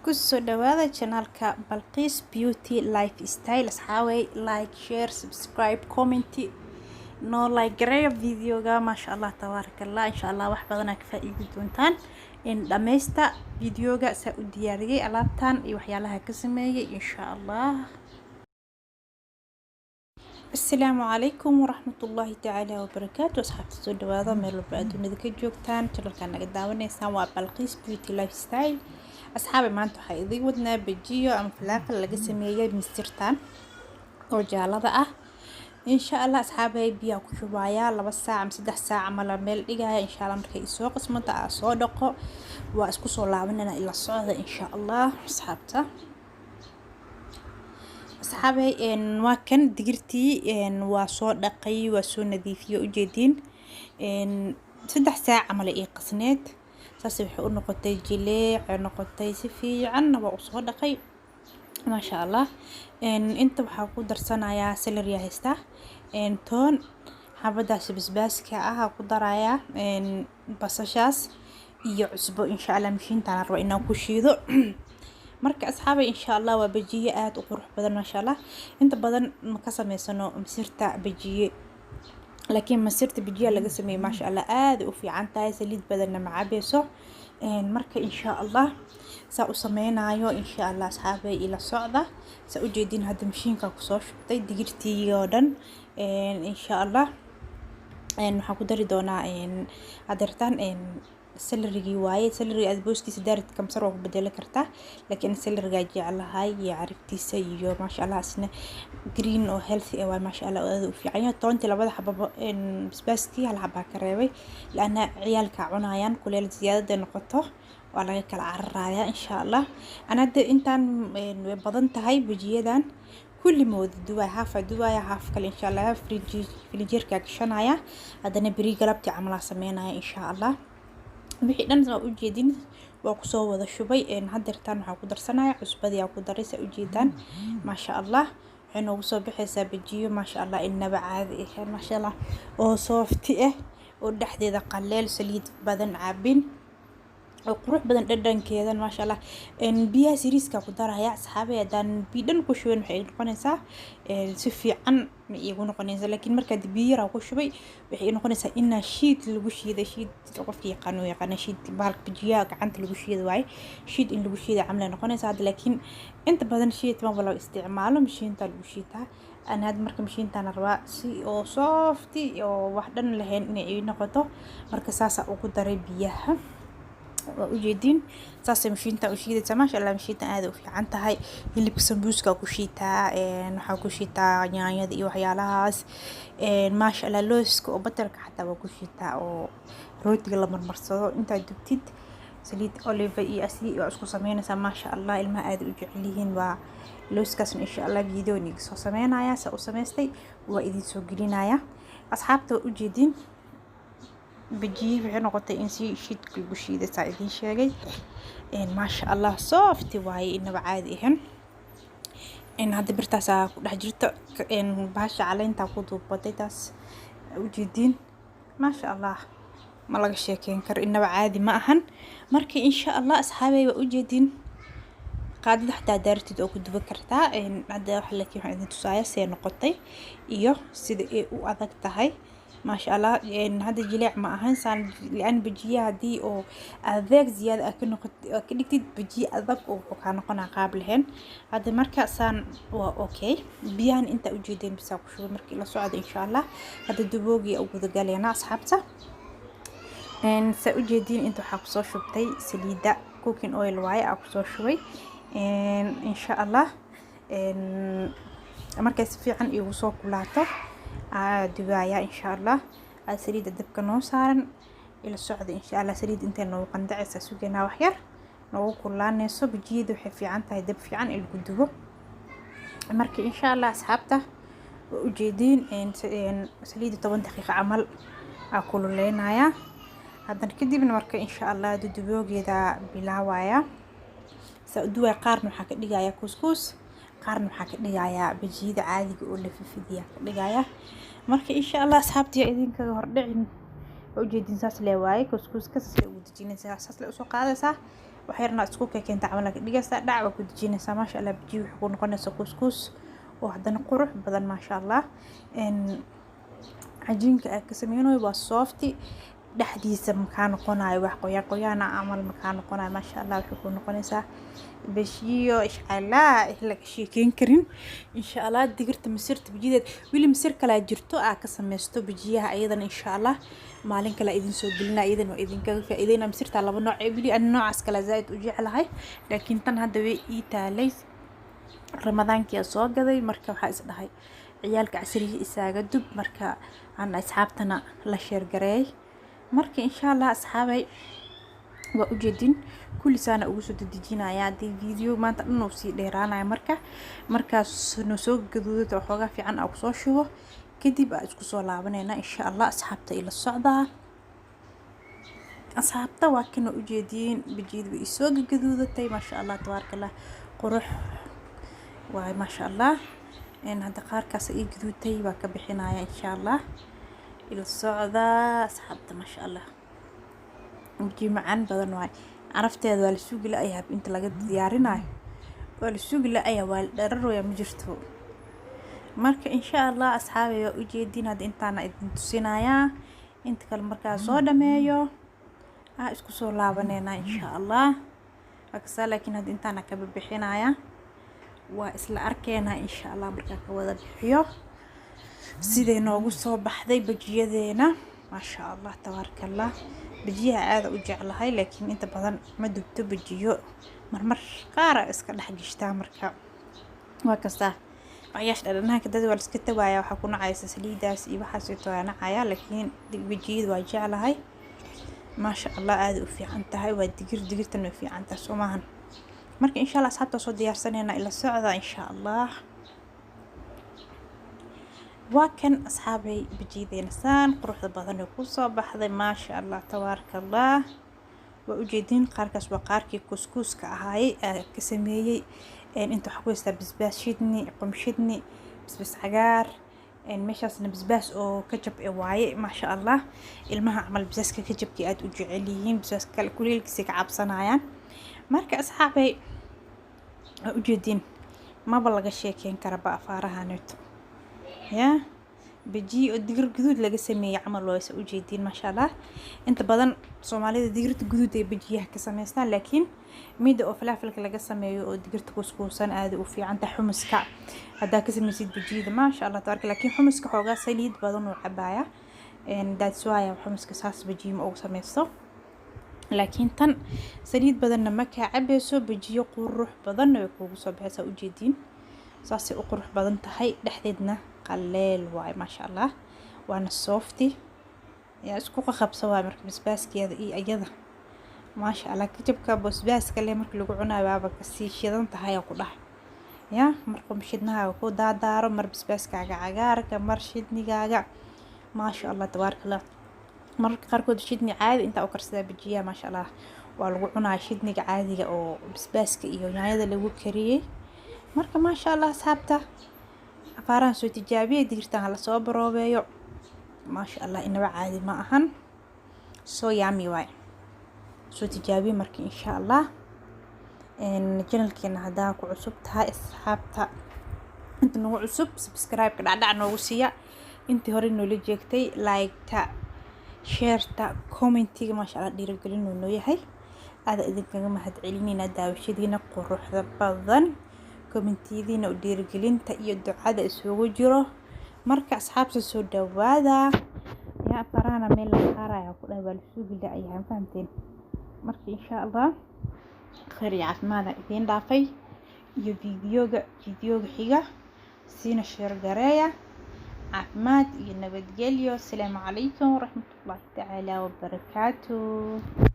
kusoo dhawaada channelka Balqiis Beauty Lifestyle. asxaabay like, share, subscribe, comment no like gareeyo videoga. maasha Allah tabarakallah, insha Allah wax badan aad ka faa'iidi doontaan in dhameysta videoga saa u diyaariyay alaabtan iyo waxyaalaha ka sameeyay insha Allah. Assalaamu calaykum waraxmatullaahi tacaala wabarakaatu. asxaabta soo dhawaada meel walba adduunyada ka joogtaan, channelka naga daawanaysaan waa Balqiis Beauty Lifestyle. asxaabi maanta waxaa idin wadnaa bajiyo ama falafel laga sameeyay mistirtan oo jaalada ah. insha Allah asxaabay biyo ku shubaya 2 saac ama 3 saac ama la meel dhigaya insha Allah. markay soo qasmada soo dhaqo waa isku soo laabanana ila socda insha Allah. asxaabay waa kan digirtii waa soo dhaqay, waa soo nadiifiyay ujeedin 3 saac ama la qasneed saasi wuxuu noqotay jileec, noqotay si fiican waa soo dhaqay maasha Allah. inta waxaa ku darsanayaa celery haysta, toon, xabadaas basbaaska ku daraya, basashaas iyo cusbo insha Allah. mishiintaan rabo inaan ku shiido marka asxaabay insha Allah waa bajiye aad u qurux badan maasha Allah. inta badan ma ka sameysano misirta bajiye, laakiin masirta bajiya laga sameeyay maasha Allah aad u fiican tahay, saliid badanna ma cabayso. marka insha Allah saa u sameynayo insha Allah asxaabay ila socda. saa u jeedin hadda mishiinka ku soo shubtay digirtii oo dhan insha Allah. waxaan ku dari doonaa adeertan celery waaye. celery aad booskiisa daarid kamsar oo bedeli kartaa, laakiin celery jecelahay iyo cariftiisa iyo maasha Allah asna green oo healthy ah maasha Allah aad u fiican yahay. toontii labada xababo basbaaskii hal xabba ka reebay laana ciyaalka cunayaan kuleel ziyaadada noqoto waa laga kala cararaaya insha Allah. anada intaan way badan tahay bajiyadan kulli mood duwaa haaf duwaa haaf kale insha Allah. fridge-ka gashanaya hadana bari galabti camal sameynaya insha Allah. wixii dhan soo u jeedin waa ku soo wada shubay hadeertan waxa ku darsanaya cusbadii ku daraysa u jeedaan maasha Allah. waxay noogu soo bixaysaa bajiyo maasha Allah inaba caadi ah maasha Allah oo soft ah oo dhaxdeeda qaleel saliid badan cabin oo qurux badan dhadhankeedan maasha Allah. biyaha siriiska ku daraya asxaabay hadan biidhan ku shubin waxay noqonaysaa si fiican ma iigu noqonaysa, laakiin marka biyo yar ku shubay waxay noqonaysaa in shiid lagu shiiday. shiid qof yaqaan oo yaqaan shiid bahalka bijiyaha gacanta lagu shiiday waay shiid in lagu shiiday camal noqonaysa hadda, laakiin inta badan shiid ma wala isticmaalo mishiinta lagu shiitaa. ana had marka mishiintaan rabaa si oo soft oo wax dhan lahayn inay noqoto, marka saasa ugu daray biyaha waa u jeedin saas mishiinta u shiidaysa maasha Allah. mishiinta aad u fiican tahay, hilibka sambuuska ku shiitaa, waxa ku shiitaa yaanyada iyo waxyaalahaas maasha Allah. looska oo batarka xataa waa ku shiitaa oo rootiga la marmarsado inta dubtid saliid olive iyo asii oo isku sameynaysa maasha Allah. ilmaha aad u jecel yihiin waa looskaas insha Allah. video niga soo sameynaya saa u sameystay waa idin soo gelinaya asxaabta. u jeedin bajiye waxay noqotay in si shiidka lagu shiiday saa idin sheegay maasha Allah. soft waaye inaba caadi ahan. hadda birtaas ku dhex jirto baasha caleenta ku duubatay taas u jeedin maasha Allah ma laga sheekeyn karo inaba caadi ma ahan. marka insha Allah asxaabay waa u jeedin qaadada xataa daartid oo ku duba kartaa. hadda wax laakiin waxaan idin tusaaya see noqotay iyo sida ay u adag tahay maasha Allah. hadda jileec ma ahan saan laan bajiyaha hadii oo adeeg ziyaada ka noqotay ka dhigtid bajiye adag oo ka noqona qaab lehen. hadda marka saan waa okay. biyahan inta u jeedin bisa ku shubay markii la socdo insha Allah. hadda duboogi ugu galeena asxaabta. saa u jeedin inta waxa ku soo shubtay saliida cooking oil waaye ku soo shubay insha Allah. markay si fiican igu soo kulaato dubaaya insha Allah. saliida dabka noo saaran ila socdo insha Allah. saliid intee noo qandacaysa sugeena wax yar noo kulaanayso. bijiyada waxay fiican tahay dab fiican in lagu dubo. marka insha Allah asxaabta u jeedin saliida 10 daqiiqo camal kululeynaya. haddana kadibna marka insha Allah duboogeeda bilaawaya. saa duwa qaarna waxa ka dhigaya couscous, qaarna waxa ka dhigaya bijiyada caadiga oo la fifidiya ka dhigaya. marka insha Allah asxaabtii idinka hor dhicin oo jeedin saas leeyahay couscous ka saas ugu dajinaysa saas la soo qaadaysa waxyarna isku keenta camal ka dhigaysa dhac waa ku dejinaysaa maasha Allah bajiyo wuxuu noqonaysa couscous oo hadana qurux badan maasha Allah cajiinka ay ka sameeyeen waa soft dhexdiisa makaa noqonayo wax qoyaan amal makaa noqonayo maasha Allah wuxuu noqonaysaa bajiyo inshallah la sheekeyn karin inshallah digirta misirta bajideed wili misir kala jirto ka sameysto bajiyaha ayadana inshallah maalin kale idin soo gelina iyadana idin kaga faa'iideena misirta laba nooc wili aan noocaas kala zaid u jecelahay laakiin tan hadda way ii taalay ramadaankii soo gaday marka waxa is dhahay ciyaalka casriga isaaga dub marka aan asxaabtana la share gareey marka inshallah asxaabay waa u jeedin kulli sana ugu soo dejinaya video maanta dhan oo sii dheeraanaya markaas no soo gaduudo xoogaa fiican oo soo shubo kadib aan isku soo laabanayna inshallah asxaabta ila socda asxaabta waa kana u jeedin bajidu isoo gaduudatay maasha Allah tabarakallah qurux waa maasha Allah hada qaarkaas ay gaduutay waa ka bixinaya inshallah ila socda asxaabta maasha Allah uji macaan badan waay arafteeda waa la suugi la ayaab inta laga diyaarinayo waa la suugi la ayaa waa dhararooya ma jirto marka inshallah asxaabay waa u jeedin hada intaana idin tusinaya inta kale markaa soo dhameeyo isku soo laabanayna inshallah akasa laakiin hada intaana ka bixinaya waa isla arkeena inshallah markaa ka wada bixiyo sidee noogu soo baxday bajiyadeena maasha Allah tabarakallah bajiyaha aad u jeclahay laakiin inta badan ma dubto bajiyo marmar qaar iska dhaxgishtaa marka waa kasta ayash dhalanaha dad wal iska tawaaya waxa ku nacaysa saliidaas iyo waxa soo toonacaya laakiin bajiyada waa jeclahay maasha Allah aad u fiican tahay waa digirtan u fiican tahay Soomahan marka inshallah asxaabta soo diyaarsanayna ila socda inshallah وكان أصحابي بجيدي نسان قروح البطن يكوصو بحضي ما شاء الله تبارك الله وأجيدين قاركس وقاركي كسكوس كأهاي كسميي انتو حكويستا بزباس شدني قم شدني بزباس عقار مشاسنا بزباس او كجب اواي ما شاء الله المها عمل بزاس كجب كي اد وجعليين بزاس كالكوليل كسيك عابصنايان مارك أصحابي أجيدين ما بلغ الشيكين كربا أفارها نوتو يا بجي الدقر جدود لقى سمية عمل الله يسوي جديد ما شاء الله أنت بدن صومالي الدقر جدود بيجيها كسميسنا لكن ميدا أو فلافل لقى سمية الدقر كوسكوسان هذا وفي عنده حمص كع هذا كسميسيد بجيد ما شاء الله تبارك لكن حمص كحوجا سليد بدن وعباية إن ده سوايا حمص كساس بجيم أو سميسته لكن تن سليد بدن ما كعبسه بجي قروح بدن ويكوسه بحسه وجدين saasi u qurux badan tahay dhaxdeedna qaleel waay ma sha Allah waana softy ya isku qabso waay marka basbaaskeeda iyo ayada ma sha Allah kajabka basbaaska le marka lagu cunayo waaba ka sii shidan tahay ku dhax ya marka mishidnaha ku daadaaro mar basbaaskaaga cagaarka mar shidnigaaga ma sha Allah tabarakallah marka qarkood shidni caadi inta u karsada bijiya ma sha Allah waa lagu cunaa shidniga caadiga oo basbaaska iyo yaanyada lagu kariyay marka ma sha Allah asxaabta afaaraan soo tijaabiyay digirtan la soo baroobeeyo ma sha Allah inaba caadi ma ahan soo yummy way soo tijaabiye marka insha Allah channelkeena hadaa ku cusub tahay asxaabta inta nagu cusub subscribe ka dhacdhac noogu siiya intii hore noo la jeegtay like ta share ta commentiga ma sha Allah dhiirigelin noo yahay aad idinkaga mahad celinayna daawashadiina quruxda badan كومنتيدين او ديرجلينتا iyo ducada isugu jiro marka asxaabta soo dhawaada ya farana meel la qaarayo ku dhawaal suuqida ay fahanteen marka insha Allah khayr iyo caafimaad idin dhaafay iyo videoga xiga siina share gareeya caafimaad iyo nabadgelyo assalaamu calaykum waraxmatullaahi tacaala wa barakaatuh